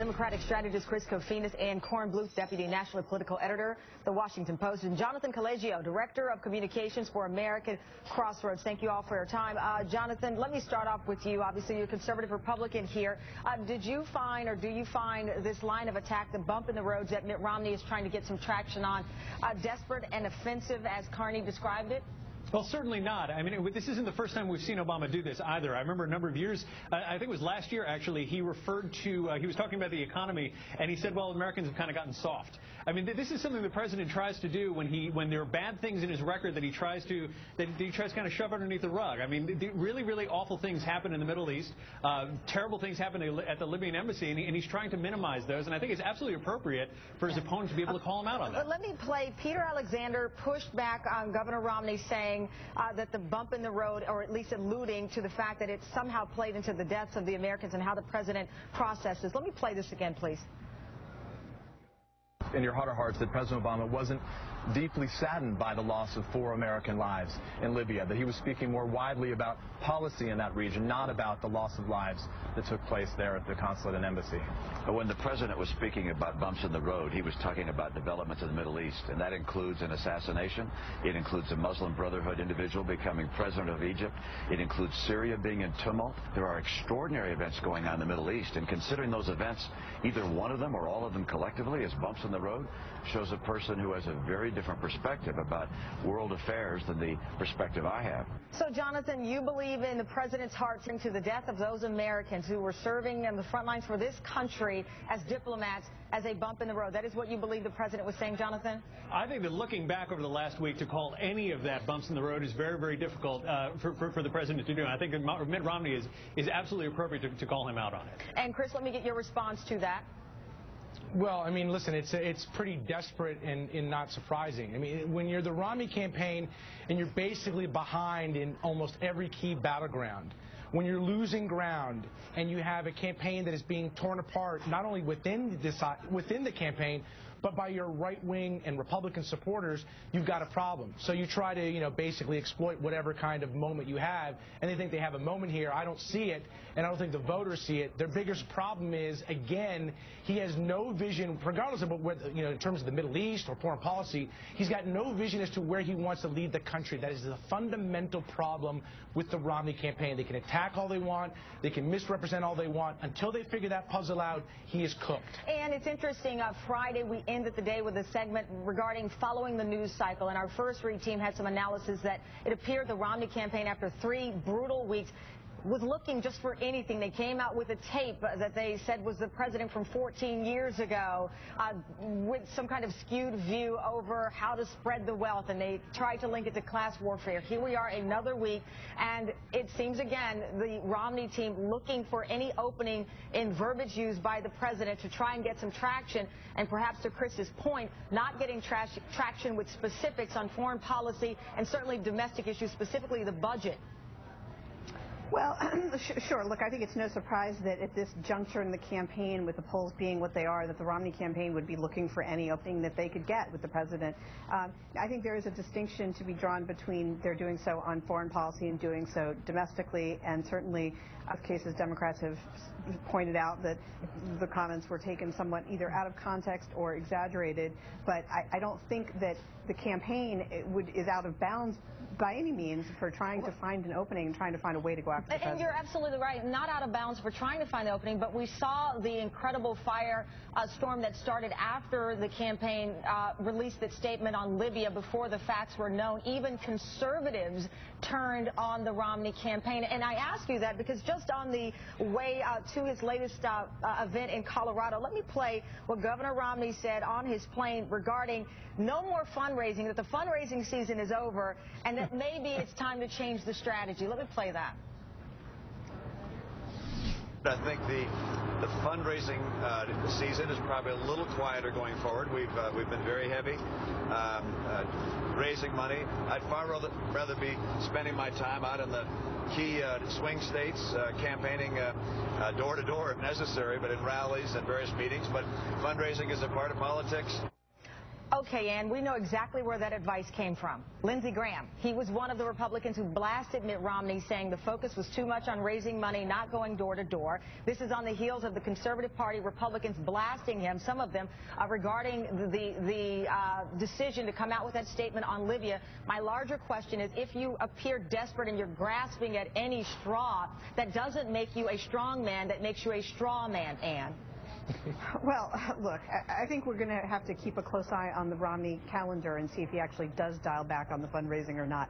Democratic strategist Chris Kofinas and Corin Bluth, deputy national political editor, The Washington Post, and Jonathan Colegio, director of communications for American Crossroads. Thank you all for your time. Jonathan, let me start off with you. Obviously, you're a conservative Republican here. Did you find, or do you find, this line of attack, the bump in the roads that Mitt Romney is trying to get some traction on, desperate and offensive, as Carney described it? Well, certainly not. I mean, this isn't the first time we've seen Obama do this either. I remember a number of years, I think it was last year actually, he referred to, he was talking about the economy, and he said, well, Americans have kind of gotten soft. I mean, this is something the president tries to do when there are bad things in his record that he tries to kind of shove underneath the rug. I mean, really, really awful things happen in the Middle East. Terrible things happen at the Libyan embassy, and he's trying to minimize those. And I think it's absolutely appropriate for his opponents to be able to call him out on that. But let me play. Peter Alexander pushed back on Governor Romney, saying that the bump in the road, or at least alluding to the fact that it somehow played into the deaths of the Americans and how the president processes. Let me play this again, please. In your heart of hearts, that President Obama wasn't deeply saddened by the loss of 4 American lives in Libya, that he was speaking more widely about policy in that region, not about the loss of lives that took place there at the consulate and embassy. But when the president was speaking about bumps in the road, he was talking about developments in the Middle East, and that includes an assassination. It includes a Muslim Brotherhood individual becoming president of Egypt. It includes Syria being in tumult. There are extraordinary events going on in the Middle East, and considering those events, either one of them or all of them collectively as bumps in the road, shows a person who has a very different perspective about world affairs than the perspective I have. So, Jonathan, you believe in the president's heart to the death of those Americans who were serving on the front lines for this country as diplomats as a bump in the road. That is what you believe the president was saying, Jonathan? I think that looking back over the last week, to call any of that bumps in the road is very, very difficult for the president to do. And I think that Mitt Romney is absolutely appropriate to call him out on it. And, Chris, let me get your response to that. Well, I mean, listen, it's pretty desperate and not surprising. I mean, when you're the Romney campaign and you're basically behind in almost every key battleground, when you're losing ground and you have a campaign that is being torn apart not only within the campaign, but by your right-wing and Republican supporters, you've got a problem. So you try to, basically exploit whatever kind of moment you have, and they think they have a moment here. I don't see it, and I don't think the voters see it. Their biggest problem is, again, he has no vision, regardless of whether, in terms of the Middle East or foreign policy, he's got no vision as to where he wants to lead the country. That is the fundamental problem with the Romney campaign. They can attack all they want. They can misrepresent all they want. Until they figure that puzzle out, he is cooked. And it's interesting, Friday we ended the day with a segment regarding following the news cycle, and our first read team had some analysis that it appeared the Romney campaign, after 3 brutal weeks, was looking just for anything. They came out with a tape that they said was the president from 14 years ago with some kind of skewed view over how to spread the wealth, and they tried to link it to class warfare. Here we are another week, and it seems again the Romney team looking for any opening in verbiage used by the president to try and get some traction, and perhaps to Chris's point, not getting traction with specifics on foreign policy and certainly domestic issues, specifically the budget. Well, sure. Look, I think it's no surprise that at this juncture in the campaign, with the polls being what they are, that the Romney campaign would be looking for any opening that they could get with the president. I think there is a distinction to be drawn between their doing so on foreign policy and doing so domestically, and certainly, in cases, Democrats have pointed out that the comments were taken somewhat either out of context or exaggerated, but I don't think that the campaign is out of bounds by any means for trying to find an opening and trying to find a way to go after the president. And you're absolutely right, not out of bounds for trying to find the opening, but we saw the incredible firestorm that started after the campaign released its statement on Libya before the facts were known. Even conservatives turned on the Romney campaign. And I ask you that because just on the way to his latest event in Colorado, let me play what Governor Romney said on his plane regarding no more fundraising, that the fundraising season is over, and that maybe it's time to change the strategy. Let me play that. I think the fundraising season is probably a little quieter going forward. We've been very heavy raising money. I'd far rather be spending my time out in the key swing states, campaigning door to door if necessary, but in rallies and various meetings. But fundraising is a part of politics. Okay, Ann, we know exactly where that advice came from. Lindsey Graham. He was one of the Republicans who blasted Mitt Romney, saying the focus was too much on raising money, not going door to door. This is on the heels of the Conservative Party Republicans blasting him, some of them regarding the decision to come out with that statement on Libya. My larger question is, if you appear desperate and you're grasping at any straw, that doesn't make you a strong man, that makes you a straw man, Ann. Well, look, I think we're going to have to keep a close eye on the Romney calendar and see if he actually does dial back on the fundraising or not.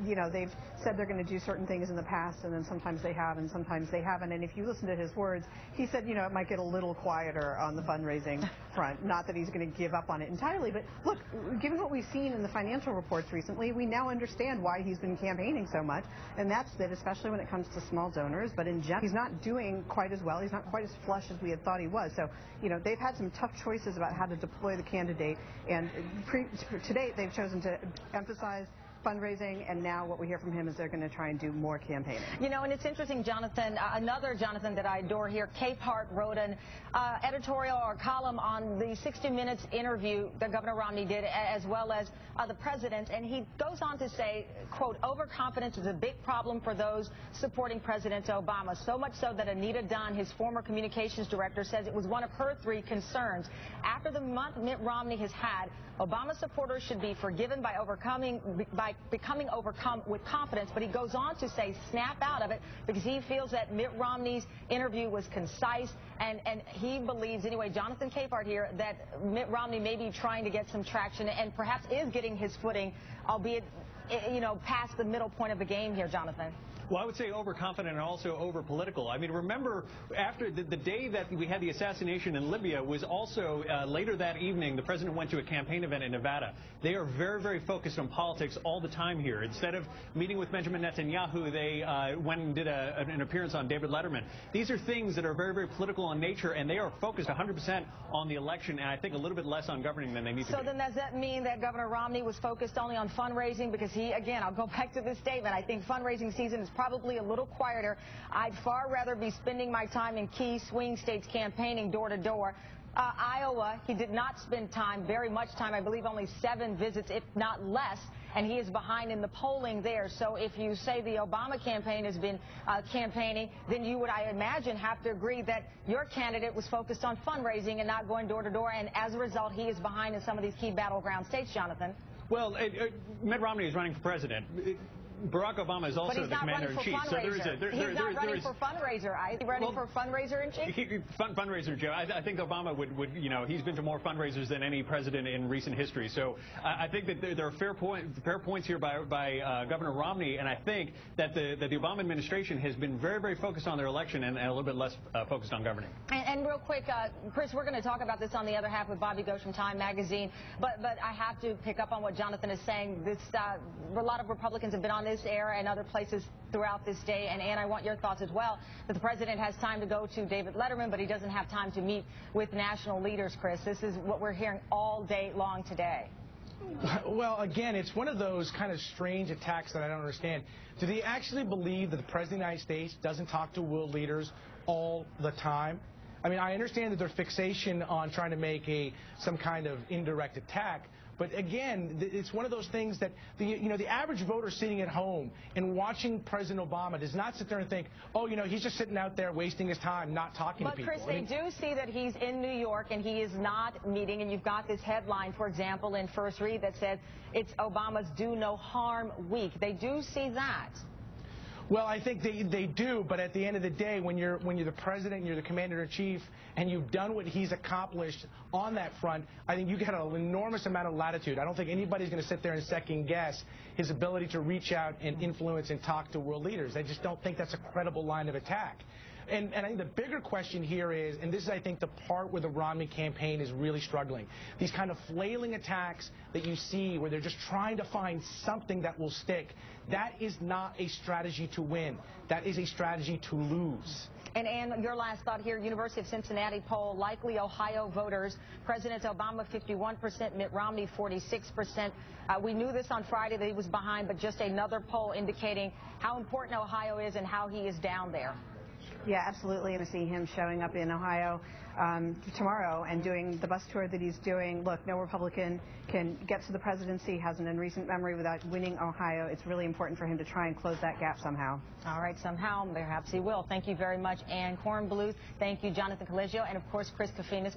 You know, they've said they're going to do certain things in the past, and then sometimes they have and sometimes they haven't. And if you listen to his words, he said, you know, it might get a little quieter on the fundraising front. Not that he's going to give up on it entirely, but look, given what we've seen in the financial reports recently, we now understand why he's been campaigning so much, and that's that, especially when it comes to small donors. But in general, he's not doing quite as well. He's not quite as flush as we had thought he was. So, you know, they've had some tough choices about how to deploy the candidate, and to date they've chosen to emphasize fundraising, and now what we hear from him is they're going to try and do more campaigning. You know, and it's interesting, Jonathan, another Jonathan that I adore here, Capehart, wrote an editorial or column on the 60 Minutes interview that Governor Romney did, as well as the president, and he goes on to say, quote, overconfidence is a big problem for those supporting President Obama, so much so that Anita Dunn, his former communications director, says it was one of her 3 concerns. After the month Mitt Romney has had, Obama supporters should be forgiven by becoming overcome with confidence, but he goes on to say snap out of it, because he feels that Mitt Romney's interview was concise, and he believes, anyway, Jonathan Capehart here, that Mitt Romney may be trying to get some traction and perhaps is getting his footing, albeit, you know, past the middle point of the game here, Jonathan. Well, I would say overconfident and also over-political. I mean, remember, after the day that we had the assassination in Libya was also later that evening, the president went to a campaign event in Nevada. They are very, very focused on politics all the time here. Instead of meeting with Benjamin Netanyahu, they went and did an appearance on David Letterman. These are things that are very, very political in nature, and they are focused 100% on the election, and I think a little bit less on governing than they need to be. So then does that mean that Governor Romney was focused only on fundraising? Because he, again, I'll go back to this statement, I think fundraising season is probably a little quieter. I'd far rather be spending my time in key swing states campaigning door to door. Iowa, he did not spend very much time, I believe only 7 visits, if not less, and he is behind in the polling there. So if you say the Obama campaign has been campaigning, then you would, I imagine, have to agree that your candidate was focused on fundraising and not going door to door, and as a result, he is behind in some of these key battleground states, Jonathan. Well, Mitt Romney is running for president. Barack Obama is also the commander-in-chief. So he's not running for fundraiser. Is he running for fundraiser-in-chief? Fundraiser, Joe. I think Obama would, you know, he's been to more fundraisers than any president in recent history. So I think that there are fair points here by Governor Romney, and I think that the Obama administration has been very, very focused on their election and a little bit less focused on governing. And real quick, Chris, we're going to talk about this on the other half with Bobby Ghosh from Time Magazine, but I have to pick up on what Jonathan is saying. This a lot of Republicans have been on this air and other places throughout this day, and Ann, I want your thoughts as well, that the president has time to go to David Letterman, but he doesn't have time to meet with national leaders, Chris. This is what we're hearing all day long today. Well, again, it's one of those kind of strange attacks that I don't understand. Do they actually believe that the President of the United States doesn't talk to world leaders all the time? I mean, I understand that their fixation on trying to make some kind of indirect attack, but again, it's one of those things that the average voter sitting at home and watching President Obama does not sit there and think, oh, you know, he's just sitting out there wasting his time not talking to people. But Chris, they do see that he's in New York and he is not meeting, and you've got this headline, for example, in First Read that says it's Obama's Do No Harm Week. They do see that. Well, I think they do, but at the end of the day, when you're the president and you're the commander-in-chief and you've done what he's accomplished on that front, I think you get an enormous amount of latitude. I don't think anybody's going to sit there and second-guess his ability to reach out and influence and talk to world leaders. I just don't think that's a credible line of attack. And I think the bigger question here is, and this is, I think, the part where the Romney campaign is really struggling, these kind of flailing attacks that you see where they're just trying to find something that will stick. That is not a strategy to win. That is a strategy to lose. And Ann, your last thought here, University of Cincinnati poll, likely Ohio voters, President Obama 51%, Mitt Romney 46%. We knew this on Friday that he was behind, but just another poll indicating how important Ohio is and how he is down there. Yeah, absolutely. I'm going to see him showing up in Ohio tomorrow and doing the bus tour that he's doing. Look, no Republican can get to the presidency, hasn't in recent memory, without winning Ohio. It's really important for him to try and close that gap somehow. All right, somehow, perhaps he will. Thank you very much, Ann Kornbluth. Thank you, Jonathan Coligio, and of course, Chris Kofinas.